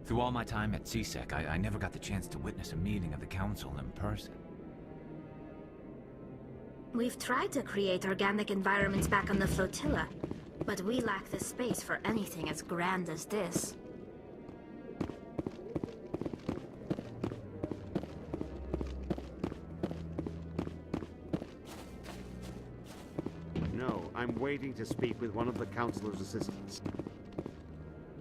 Through all my time at CSEC, I never got the chance to witness a meeting of the Council in person. We've tried to create organic environments back on the flotilla, but we lack the space for anything as grand as this. No, I'm waiting to speak with one of the Councilor's assistants.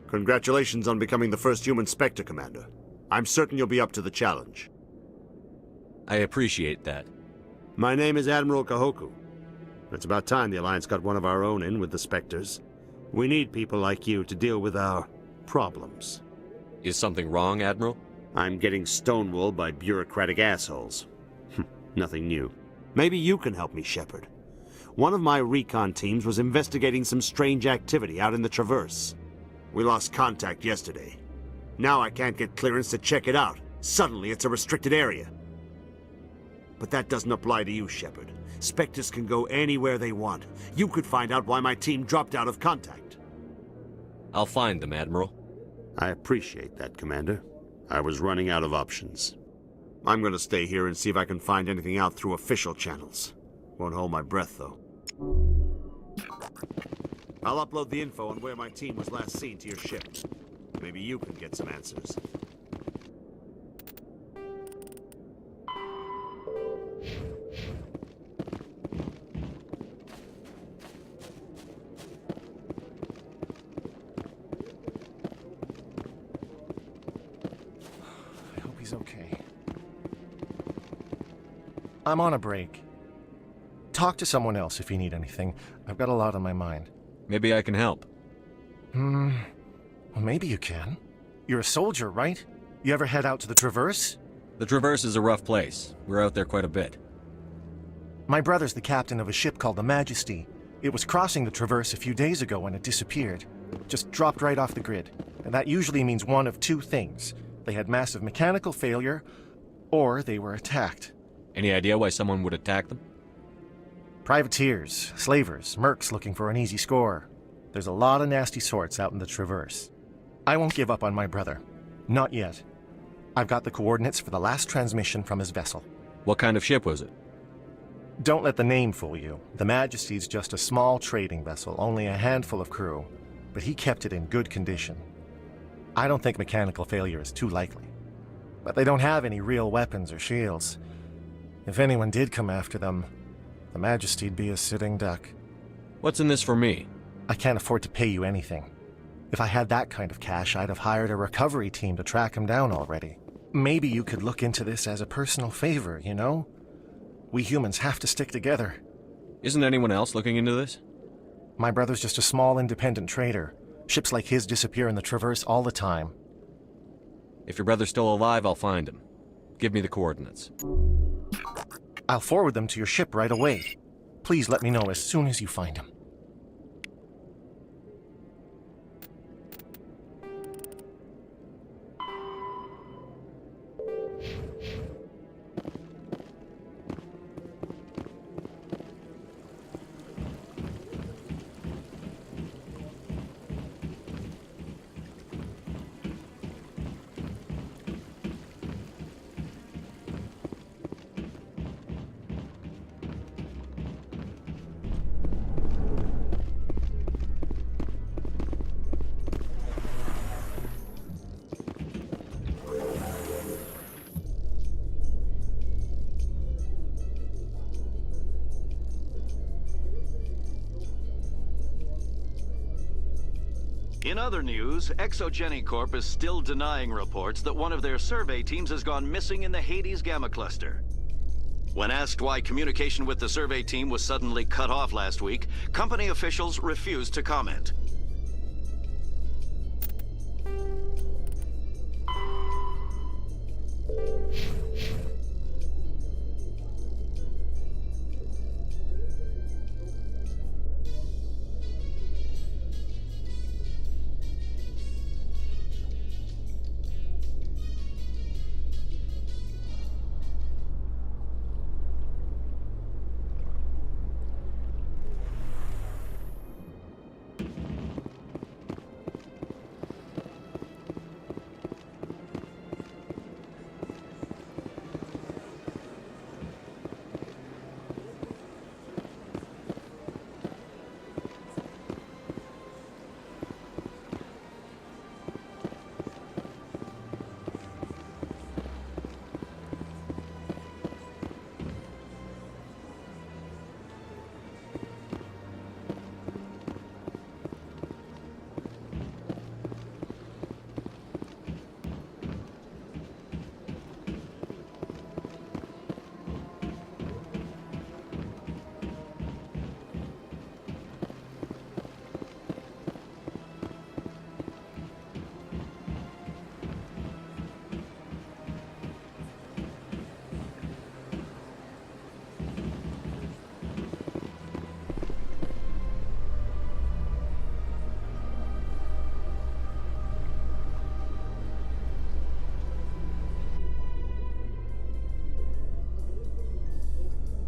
Congratulations on becoming the first human Spectre, Commander. I'm certain you'll be up to the challenge. I appreciate that. My name is Admiral Kahoku. It's about time the Alliance got one of our own in with the Spectres. We need people like you to deal with our problems. Is something wrong, Admiral? I'm getting stonewalled by bureaucratic assholes. Nothing new. Maybe you can help me, Shepard. One of my recon teams was investigating some strange activity out in the Traverse. We lost contact yesterday. Now I can't get clearance to check it out. Suddenly it's a restricted area. But that doesn't apply to you, Shepard. Spectres can go anywhere they want. You could find out why my team dropped out of contact. I'll find them, Admiral. I appreciate that, Commander. I was running out of options. I'm gonna stay here and see if I can find anything out through official channels. Won't hold my breath, though. I'll upload the info on where my team was last seen to your ship. Maybe you can get some answers. I hope he's okay. I'm on a break. Talk to someone else if you need anything. I've got a lot on my mind. Maybe I can help. Well, maybe you can. You're a soldier, right? You ever head out to the Traverse? The Traverse is a rough place. We're out there quite a bit. My brother's the captain of a ship called the Majesty. It was crossing the Traverse a few days ago when it disappeared. Just dropped right off the grid. And that usually means one of two things. They had massive mechanical failure, or they were attacked. Any idea why someone would attack them? Privateers, slavers, mercs looking for an easy score. There's a lot of nasty sorts out in the Traverse. I won't give up on my brother. Not yet. I've got the coordinates for the last transmission from his vessel. What kind of ship was it? Don't let the name fool you. The Majesty's just a small trading vessel, only a handful of crew. But he kept it in good condition. I don't think mechanical failure is too likely. But they don't have any real weapons or shields. If anyone did come after them, the Majesty'd be a sitting duck. What's in this for me? I can't afford to pay you anything. If I had that kind of cash, I'd have hired a recovery team to track him down already. Maybe you could look into this as a personal favor, you know? We humans have to stick together. Isn't anyone else looking into this? My brother's just a small independent trader. Ships like his disappear in the Traverse all the time. If your brother's still alive, I'll find him. Give me the coordinates. I'll forward them to your ship right away. Please let me know as soon as you find him. In other news, Exogeny Corp is still denying reports that one of their survey teams has gone missing in the Hades Gamma Cluster. When asked why communication with the survey team was suddenly cut off last week, company officials refused to comment.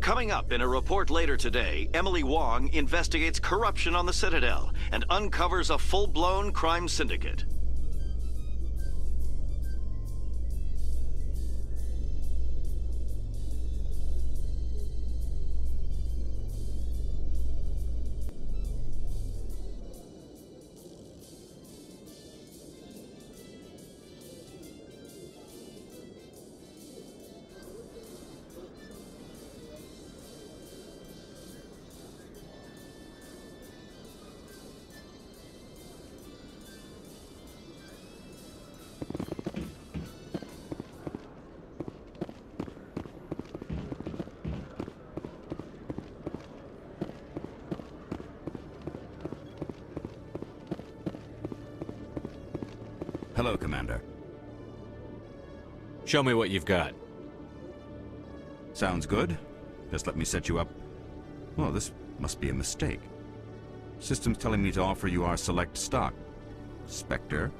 Coming up in a report later today, Emily Wong investigates corruption on the Citadel and uncovers a full-blown crime syndicate. Hello, Commander. Show me what you've got. Sounds good. Just let me set you up. Well, this must be a mistake. System's telling me to offer you our select stock. Spectre?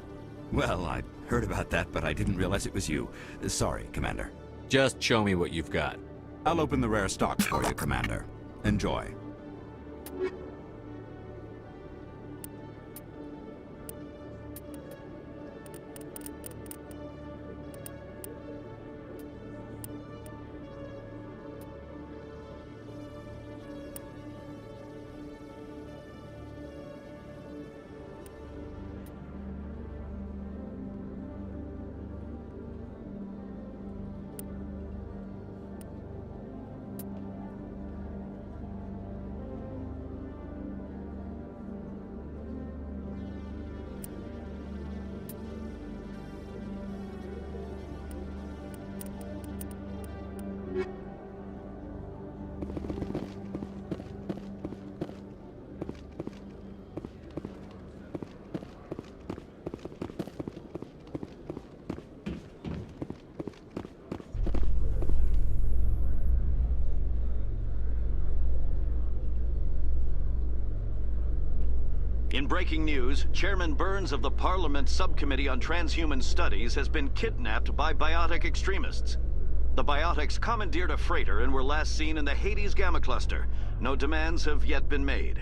Well, I heard about that, but I didn't realize it was you. Sorry, Commander. Just show me what you've got. I'll open the rare stock for you, Commander. Enjoy. In breaking news, Chairman Burns of the Parliament Subcommittee on Transhuman Studies has been kidnapped by biotic extremists. The biotics commandeered a freighter and were last seen in the Hades Gamma Cluster. No demands have yet been made.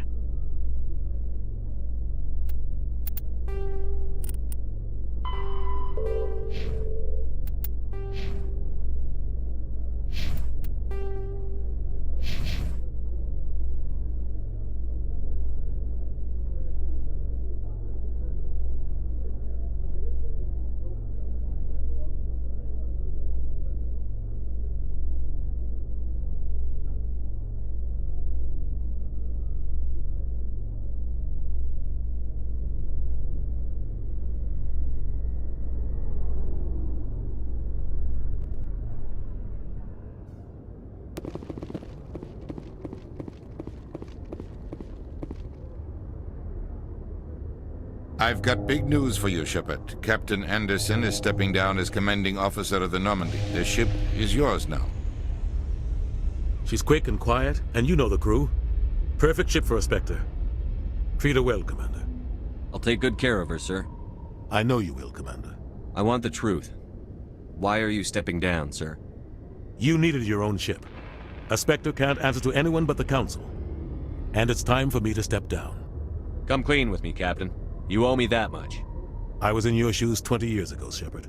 I've got big news for you, Shepard. Captain Anderson is stepping down as commanding officer of the Normandy. The ship is yours now. She's quick and quiet, and you know the crew. Perfect ship for a Spectre. Treat her well, Commander. I'll take good care of her, sir. I know you will, Commander. I want the truth. Why are you stepping down, sir? You needed your own ship. A Spectre can't answer to anyone but the Council. And it's time for me to step down. Come clean with me, Captain. You owe me that much. I was in your shoes 20 years ago, Shepard.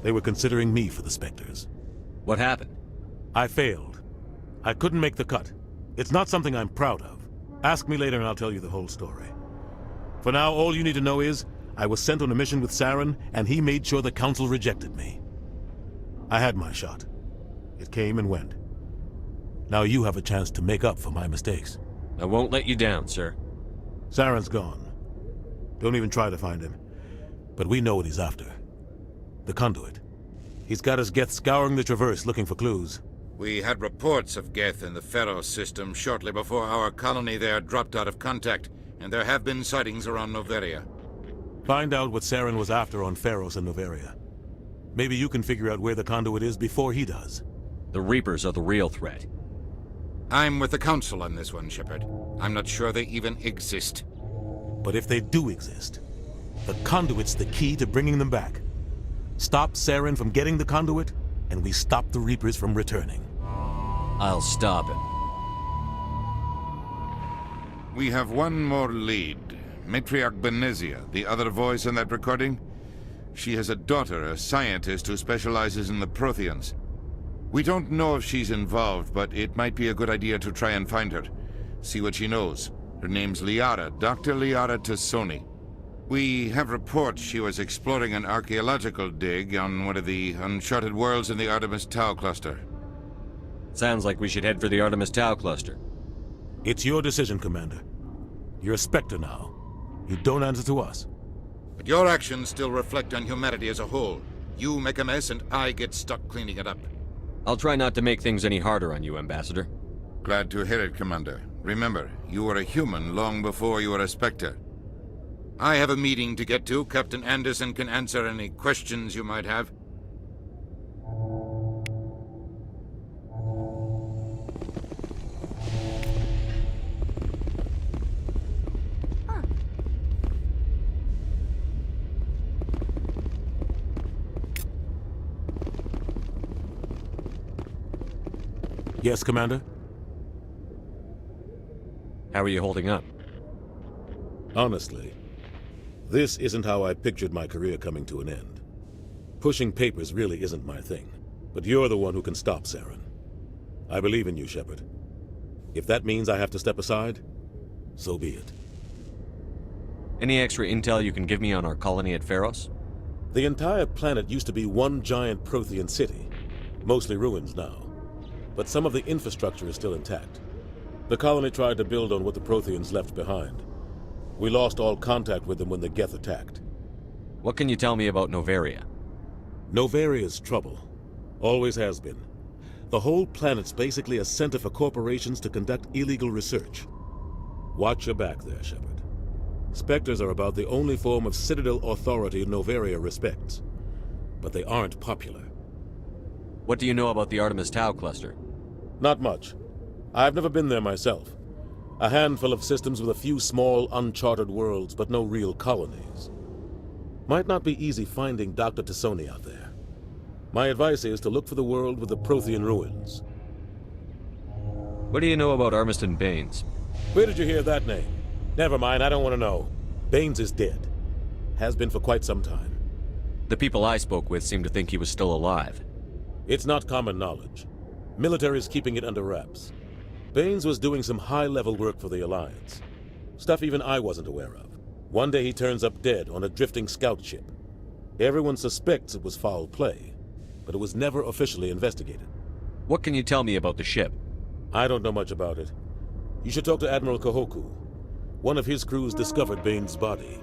They were considering me for the Spectres. What happened? I failed. I couldn't make the cut. It's not something I'm proud of. Ask me later and I'll tell you the whole story. For now, all you need to know is, I was sent on a mission with Saren, and he made sure the Council rejected me. I had my shot. It came and went. Now you have a chance to make up for my mistakes. I won't let you down, sir. Saren's gone. Don't even try to find him. But we know what he's after. The conduit. He's got his Geth scouring the Traverse looking for clues. We had reports of Geth in the Pharaoh system shortly before our colony there dropped out of contact, and there have been sightings around Noveria. Find out what Saren was after on Pharos and Noveria. Maybe you can figure out where the conduit is before he does. The Reapers are the real threat. I'm with the Council on this one, Shepard. I'm not sure they even exist. But if they do exist, the conduit's the key to bringing them back. Stop Saren from getting the conduit, and we stop the Reapers from returning. I'll stop him. We have one more lead. Matriarch Benezia, the other voice in that recording. She has a daughter, a scientist who specializes in the Protheans. We don't know if she's involved, but it might be a good idea to try and find her. See what she knows. Her name's Liara, Dr. Liara Tassoni. We have reports she was exploring an archaeological dig on one of the uncharted worlds in the Artemis Tau cluster. Sounds like we should head for the Artemis Tau cluster. It's your decision, Commander. You're a Spectre now. You don't answer to us. But your actions still reflect on humanity as a whole. You make a mess and I get stuck cleaning it up. I'll try not to make things any harder on you, Ambassador. Glad to hear it, Commander. Remember, you were a human long before you were a Spectre. I have a meeting to get to. Captain Anderson can answer any questions you might have. Yes, Commander? How are you holding up? Honestly, this isn't how I pictured my career coming to an end. Pushing papers really isn't my thing, but you're the one who can stop Saren. I believe in you, Shepard. If that means I have to step aside, so be it. Any extra intel you can give me on our colony at Pharos? The entire planet used to be one giant Prothean city, mostly ruins now. But some of the infrastructure is still intact. The colony tried to build on what the Protheans left behind. We lost all contact with them when the Geth attacked. What can you tell me about Novaria? Novaria's trouble. Always has been. The whole planet's basically a center for corporations to conduct illegal research. Watch your back there, Shepard. Spectres are about the only form of Citadel authority Novaria respects. But they aren't popular. What do you know about the Artemis Tau cluster? Not much. I've never been there myself. A handful of systems with a few small, uncharted worlds, but no real colonies. Might not be easy finding Dr. Tassoni out there. My advice is to look for the world with the Prothean ruins. What do you know about Armiston Baines? Where did you hear that name? Never mind, I don't want to know. Baines is dead. Has been for quite some time. The people I spoke with seemed to think he was still alive. It's not common knowledge. Military's keeping it under wraps. Baines was doing some high-level work for the Alliance. Stuff even I wasn't aware of. One day he turns up dead on a drifting scout ship. Everyone suspects it was foul play, but it was never officially investigated. What can you tell me about the ship? I don't know much about it. You should talk to Admiral Kahoku. One of his crews discovered Baines' body.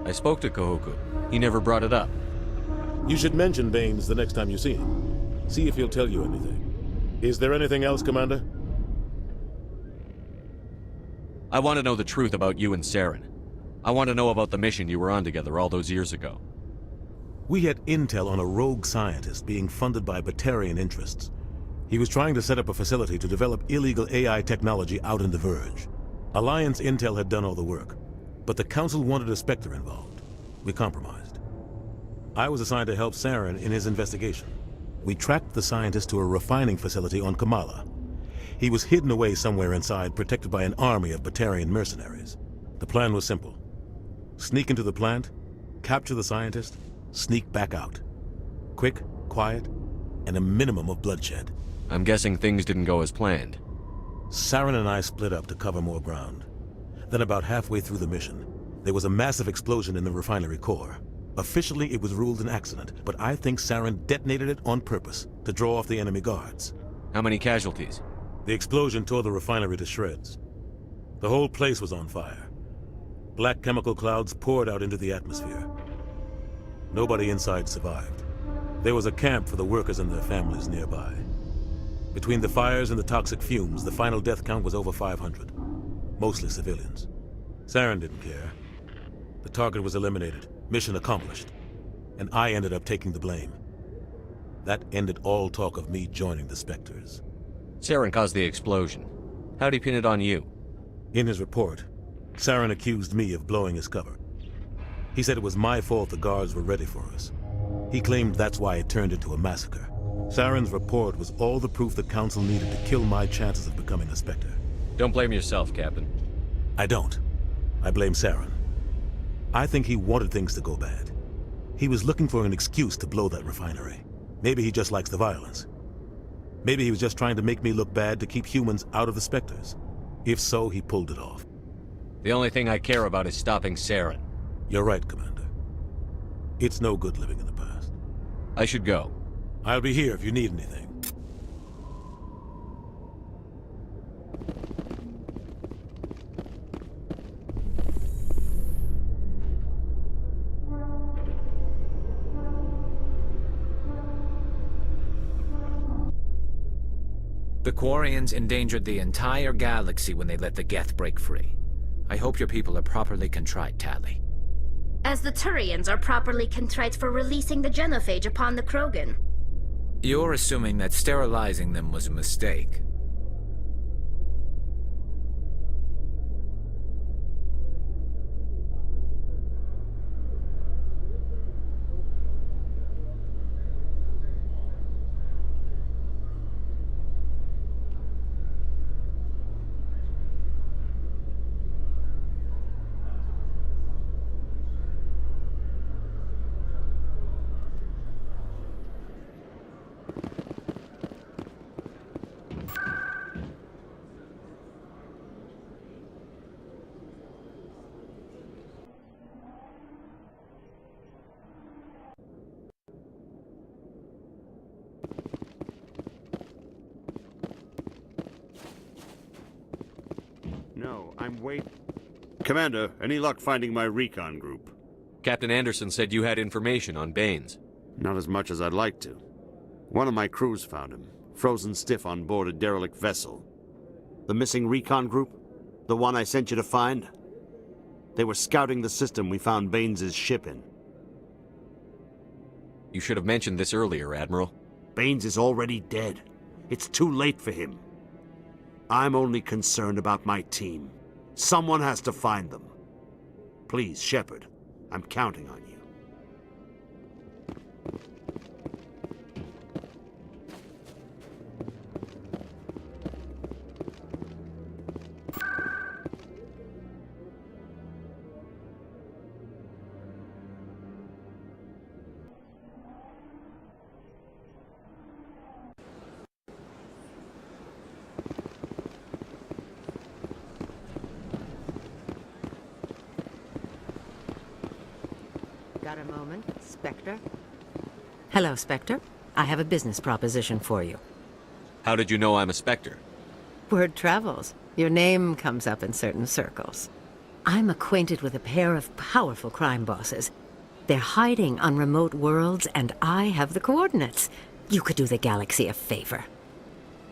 I spoke to Kahoku. He never brought it up. You should mention Baines the next time you see him. See if he'll tell you anything. Is there anything else, Commander? I want to know the truth about you and Saren. I want to know about the mission you were on together all those years ago. We had intel on a rogue scientist being funded by Batarian interests. He was trying to set up a facility to develop illegal AI technology out in the Verge. Alliance intel had done all the work, but the Council wanted a Spectre involved. We compromised. I was assigned to help Saren in his investigation. We tracked the scientist to a refining facility on Kamala. He was hidden away somewhere inside, protected by an army of Batarian mercenaries. The plan was simple. Sneak into the plant, capture the scientist, sneak back out. Quick, quiet, and a minimum of bloodshed. I'm guessing things didn't go as planned. Saren and I split up to cover more ground. Then about halfway through the mission, there was a massive explosion in the refinery core. Officially, it was ruled an accident, but I think Saren detonated it on purpose to draw off the enemy guards. How many casualties? The explosion tore the refinery to shreds. The whole place was on fire. Black chemical clouds poured out into the atmosphere. Nobody inside survived. There was a camp for the workers and their families nearby. Between the fires and the toxic fumes, the final death count was over 500. Mostly civilians. Saren didn't care. The target was eliminated, mission accomplished. And I ended up taking the blame. That ended all talk of me joining the Spectres. Saren caused the explosion. How'd he pin it on you? In his report, Saren accused me of blowing his cover. He said it was my fault the guards were ready for us. He claimed that's why it turned into a massacre. Saren's report was all the proof the Council needed to kill my chances of becoming a Spectre. Don't blame yourself, Captain. I don't. I blame Saren. I think he wanted things to go bad. He was looking for an excuse to blow that refinery. Maybe he just likes the violence. Maybe he was just trying to make me look bad to keep humans out of the Spectres. If so, he pulled it off. The only thing I care about is stopping Saren. You're right, Commander. It's no good living in the past. I should go. I'll be here if you need anything. The Quarians endangered the entire galaxy when they let the Geth break free. I hope your people are properly contrite, Tali. As the Turians are properly contrite for releasing the genophage upon the Krogan. You're assuming that sterilizing them was a mistake. No, I'm waiting. Commander, any luck finding my recon group? Captain Anderson said you had information on Baines. Not as much as I'd like to. One of my crews found him, frozen stiff on board a derelict vessel. The missing recon group? The one I sent you to find? They were scouting the system we found Baines' ship in. You should have mentioned this earlier, Admiral. Baines is already dead. It's too late for him. I'm only concerned about my team. Someone has to find them. Please, Shepard, I'm counting on you. Got a moment, Spectre? Hello, Spectre. I have a business proposition for you. How did you know I'm a Spectre? Word travels. Your name comes up in certain circles. I'm acquainted with a pair of powerful crime bosses. They're hiding on remote worlds, and I have the coordinates. You could do the galaxy a favor.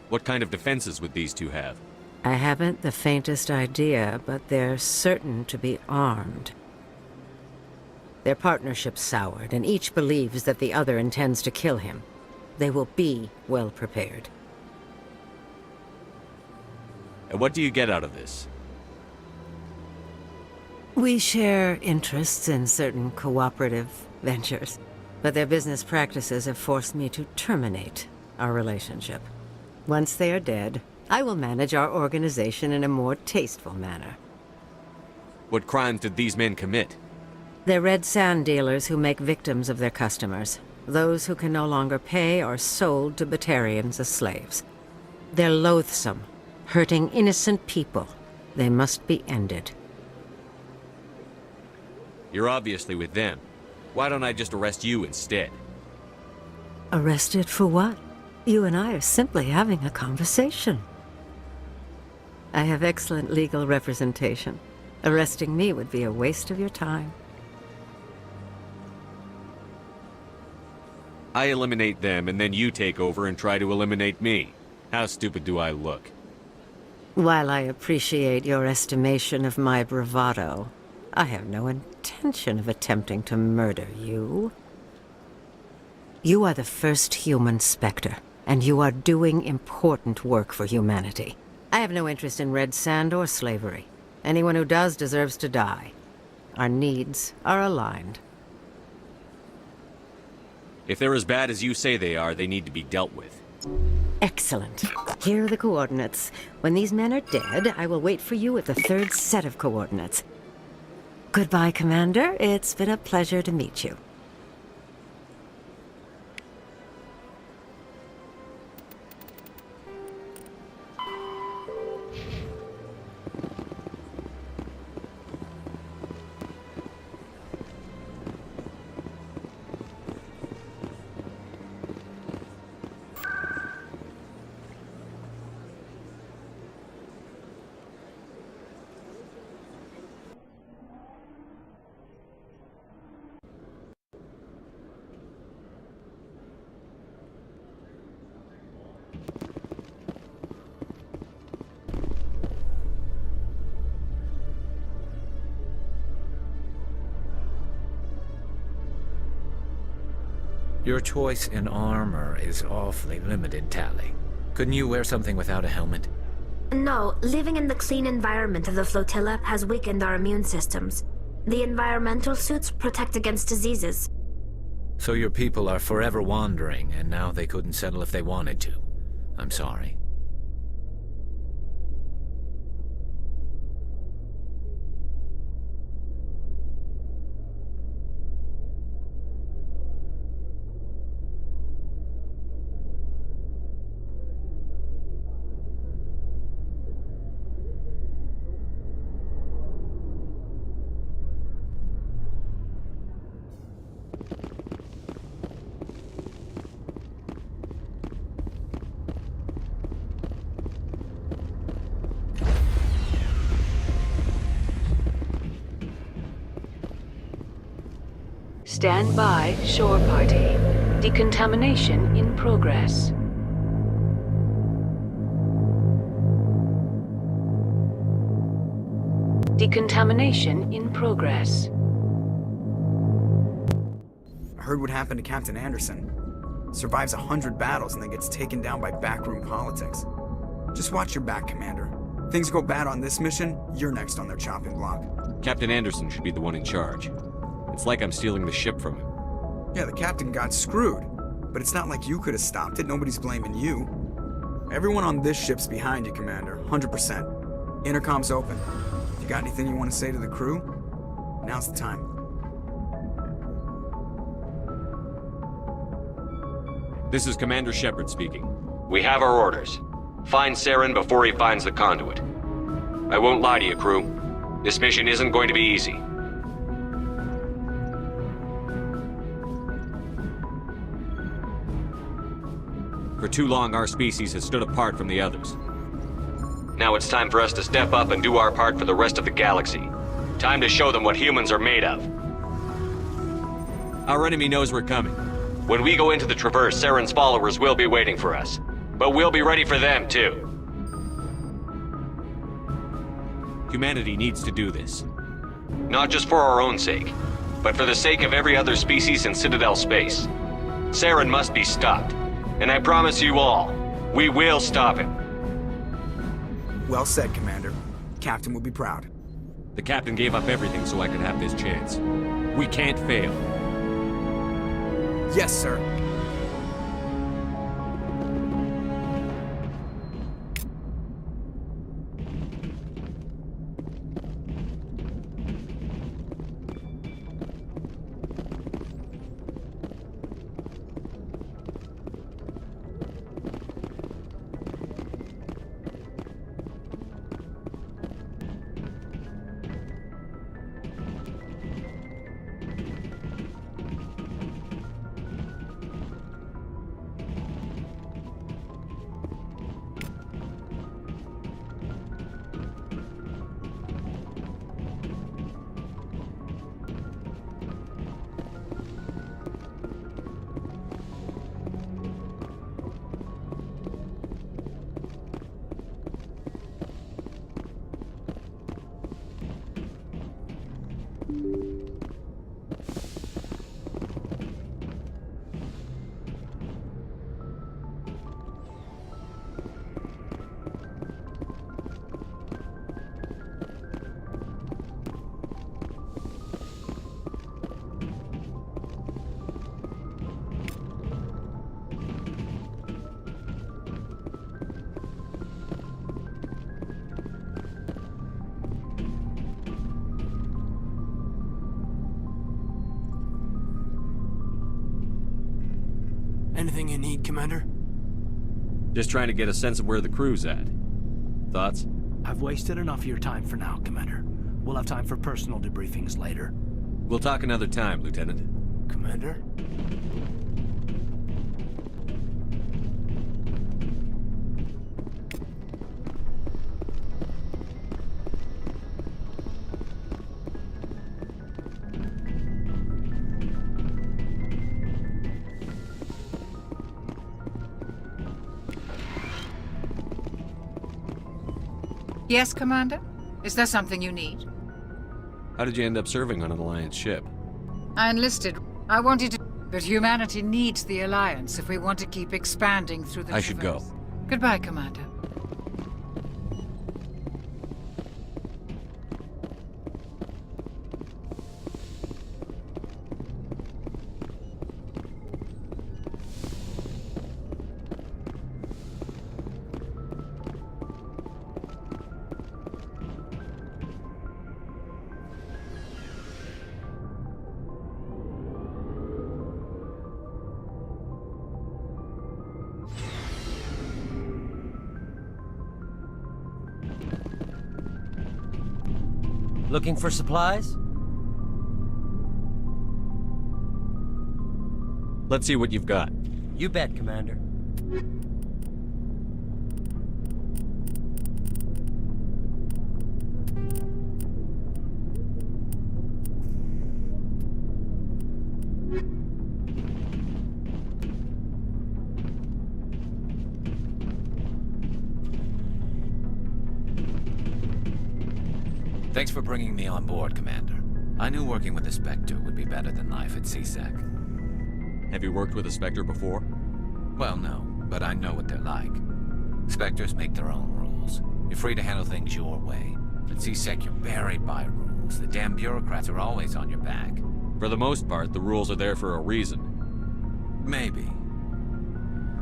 What kind of defenses would these two have? I haven't the faintest idea, but they're certain to be armed. Their partnership's soured, and each believes that the other intends to kill him. They will be well prepared. And what do you get out of this? We share interests in certain cooperative ventures, but their business practices have forced me to terminate our relationship. Once they are dead, I will manage our organization in a more tasteful manner. What crimes did these men commit? They're red sand dealers who make victims of their customers. Those who can no longer pay are sold to Batarians as slaves. They're loathsome, hurting innocent people. They must be ended. You're obviously with them. Why don't I just arrest you instead? Arrested for what? You and I are simply having a conversation. I have excellent legal representation. Arresting me would be a waste of your time. I eliminate them, and then you take over and try to eliminate me. How stupid do I look? While I appreciate your estimation of my bravado, I have no intention of attempting to murder you. You are the first human Spectre, and you are doing important work for humanity. I have no interest in red sand or slavery. Anyone who does deserves to die. Our needs are aligned. If they're as bad as you say they are, they need to be dealt with. Excellent. Here are the coordinates. When these men are dead, I will wait for you at the third set of coordinates. Goodbye, Commander. It's been a pleasure to meet you. Your choice in armor is awfully limited, Tally. Couldn't you wear something without a helmet? No, living in the clean environment of the flotilla has weakened our immune systems. The environmental suits protect against diseases. So your people are forever wandering, and now they couldn't settle if they wanted to. I'm sorry. Stand by, shore party. Decontamination in progress. Decontamination in progress. I heard what happened to Captain Anderson. Survives 100 battles and then gets taken down by backroom politics. Just watch your back, Commander. Things go bad on this mission, you're next on their chopping block. Captain Anderson should be the one in charge. It's like I'm stealing the ship from him. Yeah, the captain got screwed. But it's not like you could have stopped it. Nobody's blaming you. Everyone on this ship's behind you, Commander. 100%. Intercom's open. If you got anything you want to say to the crew, now's the time. This is Commander Shepard speaking. We have our orders. Find Saren before he finds the conduit. I won't lie to you, crew. This mission isn't going to be easy. For too long, our species has stood apart from the others. Now it's time for us to step up and do our part for the rest of the galaxy. Time to show them what humans are made of. Our enemy knows we're coming. When we go into the Traverse, Saren's followers will be waiting for us. But we'll be ready for them, too. Humanity needs to do this. Not just for our own sake, but for the sake of every other species in Citadel space. Saren must be stopped. And I promise you all, we will stop him. Well said, Commander. Captain will be proud. The captain gave up everything so I could have this chance. We can't fail. Yes, sir. Anything you need, Commander? Just trying to get a sense of where the crew's at. Thoughts? I've wasted enough of your time for now, Commander. We'll have time for personal debriefings later. We'll talk another time, Lieutenant. Commander? Yes, Commander? Is there something you need? How did you end up serving on an Alliance ship? I enlisted. I wanted to... But humanity needs the Alliance if we want to keep expanding through the I should go. Traverse. Goodbye, Commander. Looking for supplies? Let's see what you've got. You bet, Commander. Thanks for bringing me on board, Commander. I knew working with the Spectre would be better than life at CSEC. Have you worked with a Spectre before? Well, no, but I know what they're like. Spectres make their own rules. You're free to handle things your way. At CSEC, you're buried by rules. The damn bureaucrats are always on your back. For the most part, the rules are there for a reason. Maybe.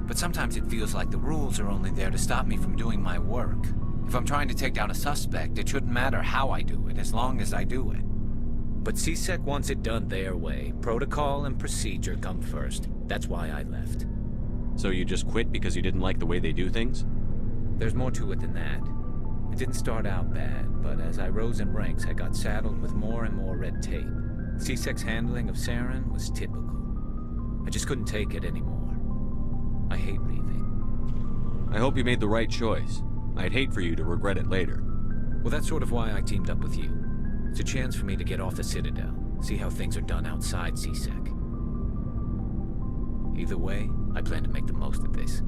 But sometimes it feels like the rules are only there to stop me from doing my work. If I'm trying to take down a suspect, it shouldn't matter how I do it, as long as I do it. But CSEC wants it done their way. Protocol and procedure come first. That's why I left. So you just quit because you didn't like the way they do things? There's more to it than that. It didn't start out bad, but as I rose in ranks, I got saddled with more and more red tape. CSEC's handling of Saren was typical. I just couldn't take it anymore. I hate leaving. I hope you made the right choice. I'd hate for you to regret it later. Well, that's sort of why I teamed up with you. It's a chance for me to get off the Citadel, see how things are done outside CSEC. Either way, I plan to make the most of this.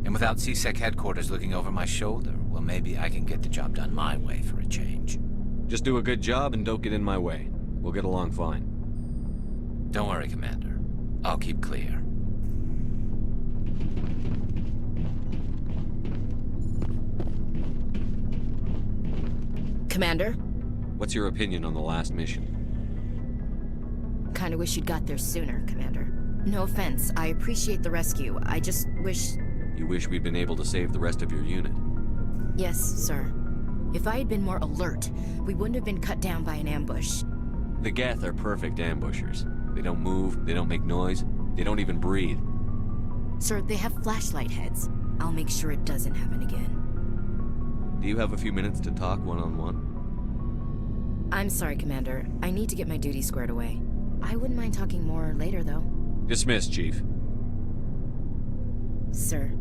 And without CSEC headquarters looking over my shoulder, well, maybe I can get the job done my way for a change. Just do a good job and don't get in my way. We'll get along fine. Don't worry, Commander. I'll keep clear. Commander? What's your opinion on the last mission? Kinda wish you'd got there sooner, Commander. No offense, I appreciate the rescue. I just wish... You wish we'd been able to save the rest of your unit? Yes, sir. If I had been more alert, we wouldn't have been cut down by an ambush. The Geth are perfect ambushers. They don't move, they don't make noise, they don't even breathe. Sir, they have flashlight heads. I'll make sure it doesn't happen again. Do you have a few minutes to talk one-on-one? I'm sorry, Commander. I need to get my duty squared away. I wouldn't mind talking more later, though. Dismissed, Chief. Sir.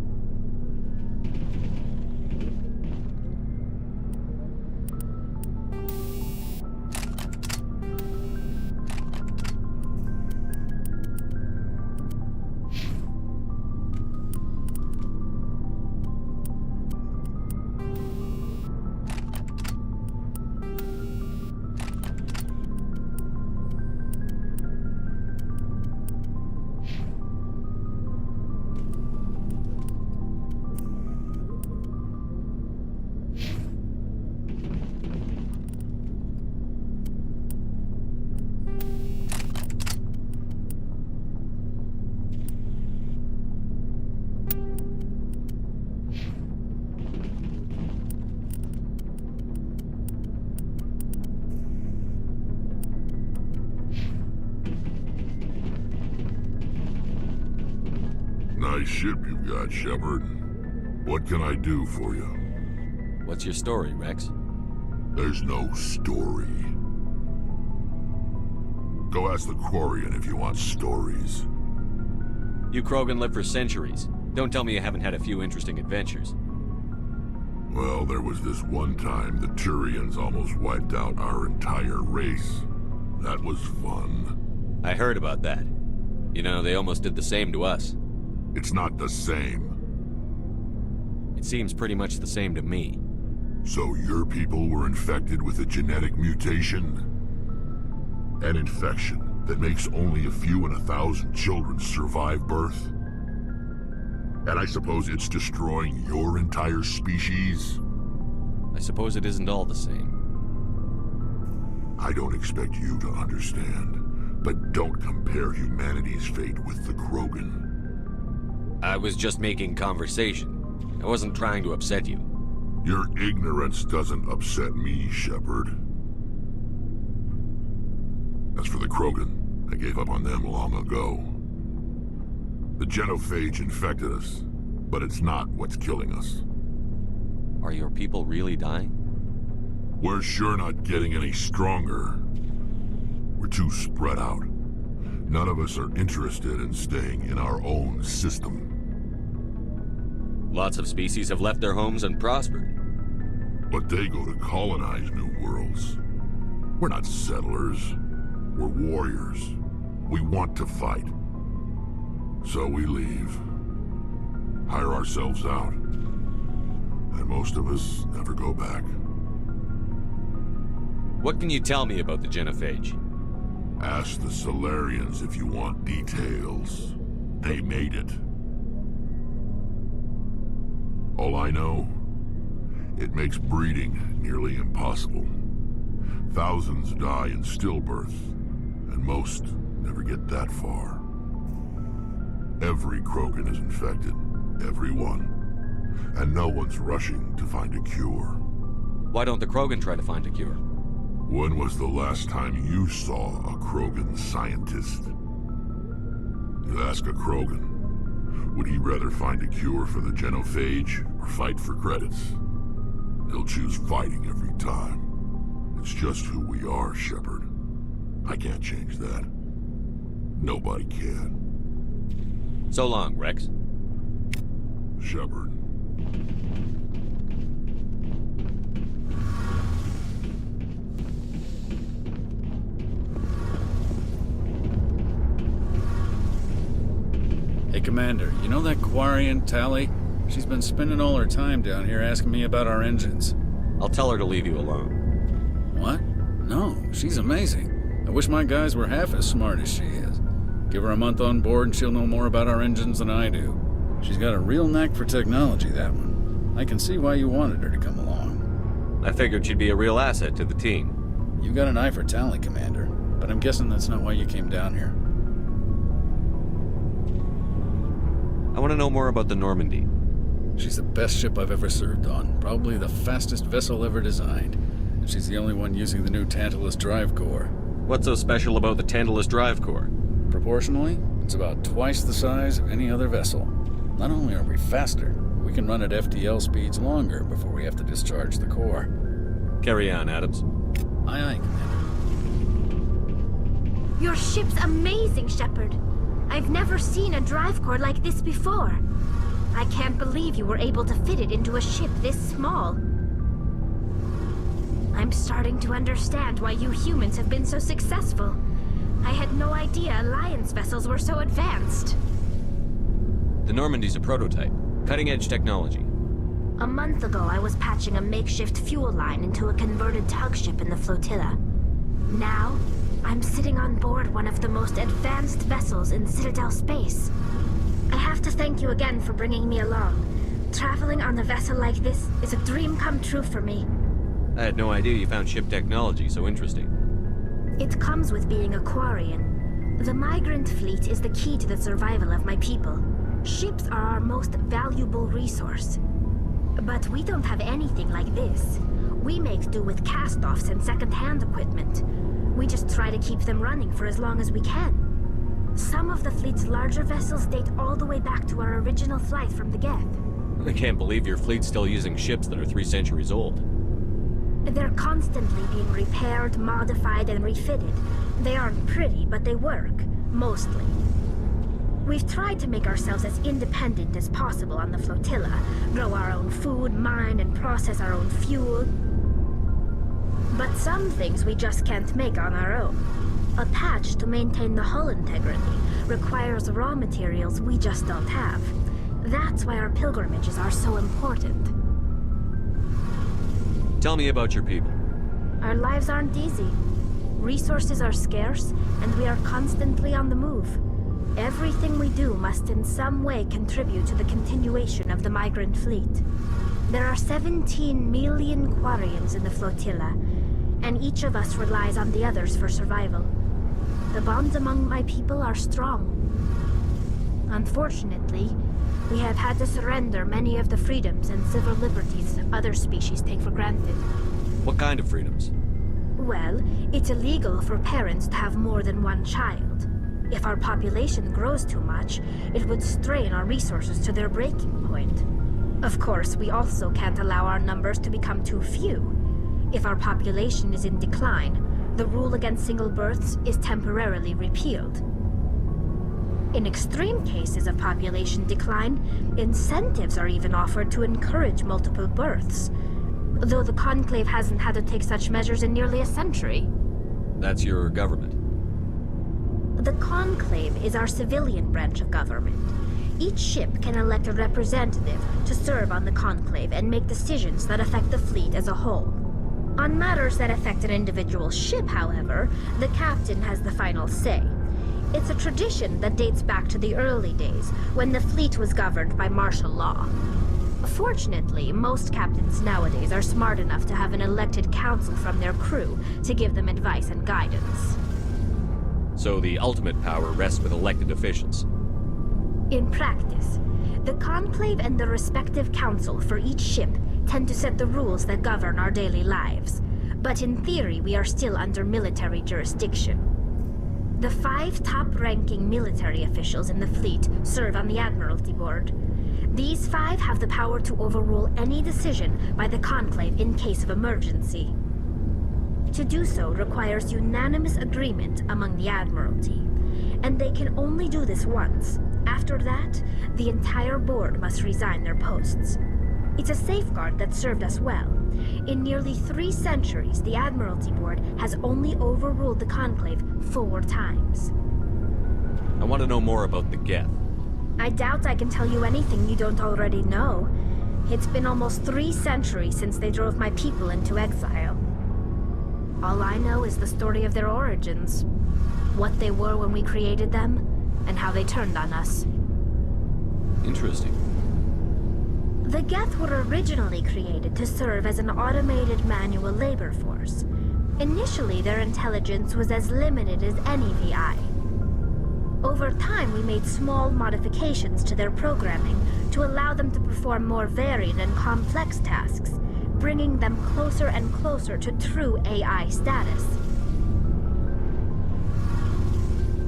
Nice ship you've got, Shepard. What can I do for you? What's your story, Rex? There's no story. Go ask the Quarian if you want stories. You Krogan live for centuries. Don't tell me you haven't had a few interesting adventures. Well, there was this one time the Turians almost wiped out our entire race. That was fun. I heard about that. You know, they almost did the same to us. It's not the same. It seems pretty much the same to me. So your people were infected with a genetic mutation? An infection that makes only a few in 1,000 children survive birth? And I suppose it's destroying your entire species? I suppose it isn't all the same. I don't expect you to understand, but don't compare humanity's fate with the Krogan. I was just making conversation. I wasn't trying to upset you. Your ignorance doesn't upset me, Shepard. As for the Krogan, I gave up on them long ago. The genophage infected us, but it's not what's killing us. Are your people really dying? We're sure not getting any stronger. We're too spread out. None of us are interested in staying in our own system. Lots of species have left their homes and prospered. But they go to colonize new worlds. We're not settlers. We're warriors. We want to fight. So we leave. Hire ourselves out. And most of us never go back. What can you tell me about the genophage? Ask the Solarians if you want details. They made it. All I know, it makes breeding nearly impossible. Thousands die in stillbirth, and most never get that far. Every Krogan is infected. Every one. And no one's rushing to find a cure. Why don't the Krogan try to find a cure? When was the last time you saw a Krogan scientist? You ask a Krogan, would he rather find a cure for the genophage or fight for credits? He'll choose fighting every time. It's just who we are, Shepard. I can't change that. Nobody can. So long, Rex. Shepard. Hey, Commander, you know that Quarian, Tally? She's been spending all her time down here asking me about our engines. I'll tell her to leave you alone. What? No, she's amazing. I wish my guys were half as smart as she is. Give her a month on board and she'll know more about our engines than I do. She's got a real knack for technology, that one. I can see why you wanted her to come along. I figured she'd be a real asset to the team. You got an eye for Tally, Commander, but I'm guessing that's not why you came down here. I want to know more about the Normandy. She's the best ship I've ever served on, probably the fastest vessel ever designed. And she's the only one using the new Tantalus drive core. What's so special about the Tantalus drive core? Proportionally, it's about twice the size of any other vessel. Not only are we faster, we can run at FTL speeds longer before we have to discharge the core. Carry on, Adams. Aye, aye, Commander. Your ship's amazing, Shepard. I've never seen a drive core like this before. I can't believe you were able to fit it into a ship this small. I'm starting to understand why you humans have been so successful. I had no idea Alliance vessels were so advanced. The Normandy's a prototype. Cutting-edge technology. A month ago, I was patching a makeshift fuel line into a converted tug ship in the flotilla. Now, I'm sitting on board one of the most advanced vessels in Citadel space. I have to thank you again for bringing me along. Traveling on a vessel like this is a dream come true for me. I had no idea you found ship technology so interesting. It comes with being a Quarian. The migrant fleet is the key to the survival of my people. Ships are our most valuable resource. But we don't have anything like this. We make do with cast-offs and second-hand equipment. We just try to keep them running for as long as we can. Some of the fleet's larger vessels date all the way back to our original flight from the Geth. I can't believe your fleet's still using ships that are 3 centuries old. They're constantly being repaired, modified, and refitted. They aren't pretty, but they work. Mostly. We've tried to make ourselves as independent as possible on the flotilla, grow our own food, mine, and process our own fuel. But some things we just can't make on our own. A patch to maintain the hull integrity requires raw materials we just don't have. That's why our pilgrimages are so important. Tell me about your people. Our lives aren't easy. Resources are scarce, and we are constantly on the move. Everything we do must in some way contribute to the continuation of the migrant fleet. There are 17 million Quarians in the flotilla, and each of us relies on the others for survival. The bonds among my people are strong. Unfortunately, we have had to surrender many of the freedoms and civil liberties other species take for granted. What kind of freedoms? Well, it's illegal for parents to have more than one child. If our population grows too much, it would strain our resources to their breaking point. Of course, we also can't allow our numbers to become too few. If our population is in decline, the rule against single births is temporarily repealed. In extreme cases of population decline, incentives are even offered to encourage multiple births, though the Conclave hasn't had to take such measures in nearly a century. That's your government. The Conclave is our civilian branch of government. Each ship can elect a representative to serve on the Conclave and make decisions that affect the fleet as a whole. On matters that affect an individual ship, however, the captain has the final say. It's a tradition that dates back to the early days, when the fleet was governed by martial law. Fortunately, most captains nowadays are smart enough to have an elected council from their crew to give them advice and guidance. So the ultimate power rests with elected officials. In practice, the Conclave and the respective council for each ship tend to set the rules that govern our daily lives. But in theory, we are still under military jurisdiction. The 5 top-ranking military officials in the fleet serve on the Admiralty Board. These 5 have the power to overrule any decision by the Conclave in case of emergency. To do so requires unanimous agreement among the Admiralty, and they can only do this once. After that, the entire board must resign their posts. It's a safeguard that served us well. In nearly 3 centuries, the Admiralty Board has only overruled the Conclave 4 times. I want to know more about the Geth. I doubt I can tell you anything you don't already know. It's been almost 3 centuries since they drove my people into exile. All I know is the story of their origins, what they were when we created them, and how they turned on us. Interesting. The Geth were originally created to serve as an automated manual labor force. Initially, their intelligence was as limited as any VI. Over time, we made small modifications to their programming to allow them to perform more varied and complex tasks, bringing them closer and closer to true AI status.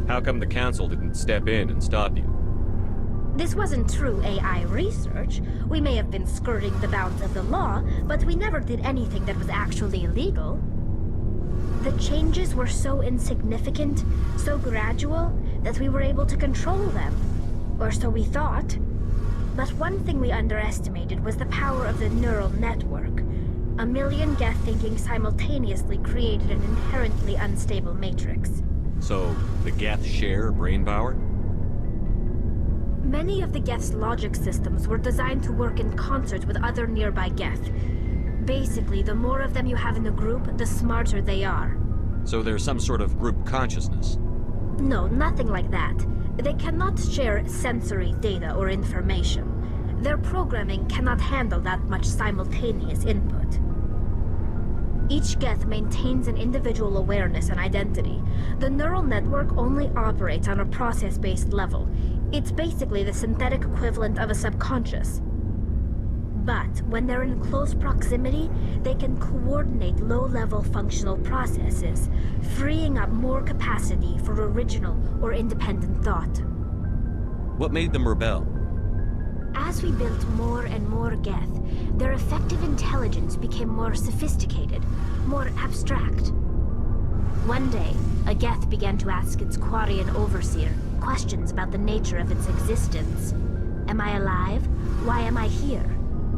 How come the Council didn't step in and stop you? This wasn't true AI research. We may have been skirting the bounds of the law, but we never did anything that was actually illegal. The changes were so insignificant, so gradual, that we were able to control them. Or so we thought. But one thing we underestimated was the power of the neural network. 1 million Geth thinking simultaneously created an inherently unstable matrix. So, the Geth share brain power? Many of the Geth's logic systems were designed to work in concert with other nearby Geth. Basically, the more of them you have in a group, the smarter they are. So there's some sort of group consciousness? No, nothing like that. They cannot share sensory data or information. Their programming cannot handle that much simultaneous input. Each Geth maintains an individual awareness and identity. The neural network only operates on a process-based level. It's basically the synthetic equivalent of a subconscious. But when they're in close proximity, they can coordinate low-level functional processes, freeing up more capacity for original or independent thought. What made them rebel? As we built more and more Geth, their effective intelligence became more sophisticated, more abstract. One day, a Geth began to ask its Quarian overseer questions about the nature of its existence. Am I alive? Why am I here?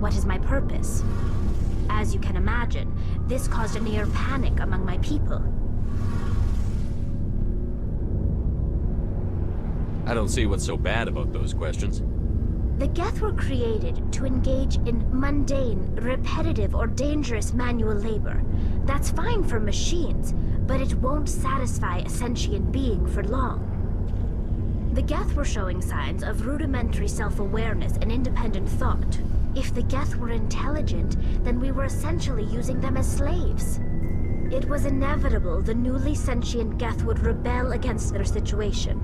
What is my purpose? As you can imagine, this caused a near panic among my people. I don't see what's so bad about those questions. The Geth were created to engage in mundane, repetitive, or dangerous manual labor. That's fine for machines, but it won't satisfy a sentient being for long. The Geth were showing signs of rudimentary self-awareness and independent thought. If the Geth were intelligent, then we were essentially using them as slaves. It was inevitable the newly sentient Geth would rebel against their situation.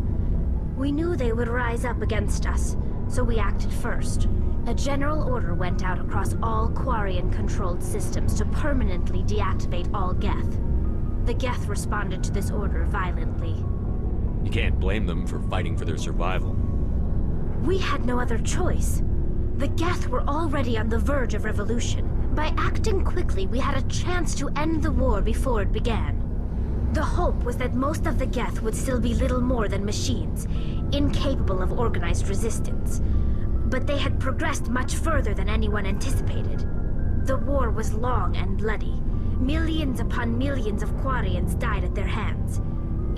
We knew they would rise up against us, so we acted first. A general order went out across all Quarian-controlled systems to permanently deactivate all Geth. The Geth responded to this order violently. You can't blame them for fighting for their survival. We had no other choice. The Geth were already on the verge of revolution. By acting quickly, we had a chance to end the war before it began. The hope was that most of the Geth would still be little more than machines, incapable of organized resistance. But they had progressed much further than anyone anticipated. The war was long and bloody. Millions upon millions of Quarians died at their hands.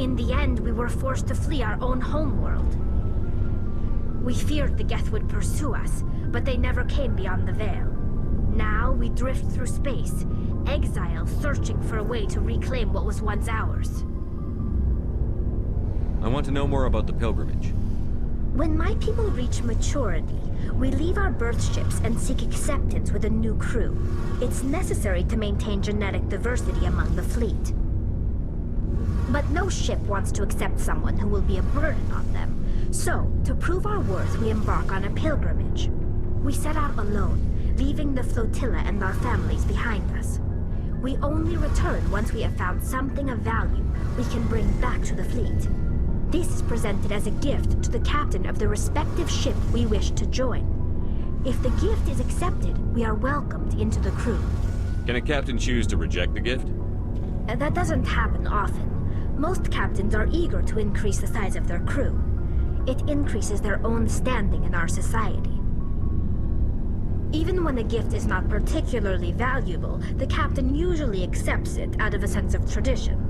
In the end, we were forced to flee our own homeworld. We feared the Geth would pursue us, but they never came beyond the Veil. Now we drift through space, exile searching for a way to reclaim what was once ours. I want to know more about the pilgrimage. When my people reach maturity, we leave our birth ships and seek acceptance with a new crew. It's necessary to maintain genetic diversity among the fleet. But no ship wants to accept someone who will be a burden on them. So, to prove our worth, we embark on a pilgrimage. We set out alone, leaving the flotilla and our families behind us. We only return once we have found something of value we can bring back to the fleet. This is presented as a gift to the captain of the respective ship we wish to join. If the gift is accepted, we are welcomed into the crew. Can a captain choose to reject the gift? That doesn't happen often. Most captains are eager to increase the size of their crew. It increases their own standing in our society. Even when the gift is not particularly valuable, the captain usually accepts it out of a sense of tradition.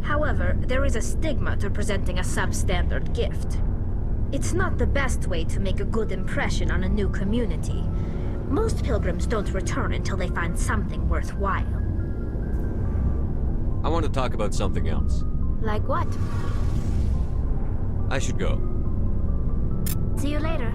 However, there is a stigma to presenting a substandard gift. It's not the best way to make a good impression on a new community. Most pilgrims don't return until they find something worthwhile. I want to talk about something else. Like what? I should go. See you later.